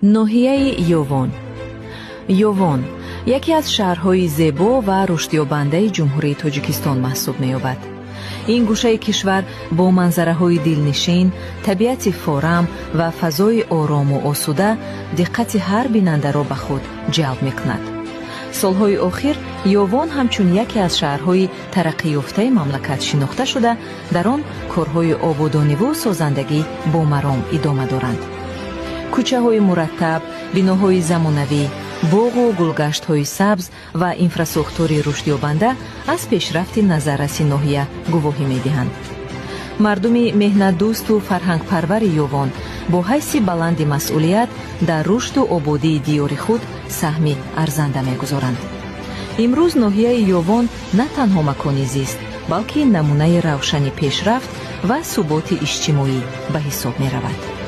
ناحیه یوون. یوون یکی از شهرهای زیبا و رشدیابنده جمهوری تاجیکستان محسوب می‌یابد. این گوشه کشور با منظره‌های دلنشین، طبیعت فارم و فضای آرام و آسوده دقت هر بیننده را به خود جلب می‌کند. سالهای اخیر یوون همچون یکی از شهرهای ترقی یافته مملکت شناخته شده، در آن کارهای آبادانی و سازندگی با مرام ادامه دارند. کوچه‌های مرتب، بناهای زمانوی، باغ و گلگشت‌های سبز و اینفراساختور رشدیابنده از پیشرفت نظررسی ناحیه گواهی می‌دهند. مردم مهنت دوست و فرهنگ پرور یوون با حیث بلند مسئولیت در رشد و آبادی دیار خود سهمی ارزنده می‌گذارند. امروز ناحیه یوون نه تنها مکانی زیست، بلکه نمونه روشن پیشرفت و ثبات اجتماعی به حساب می‌رود.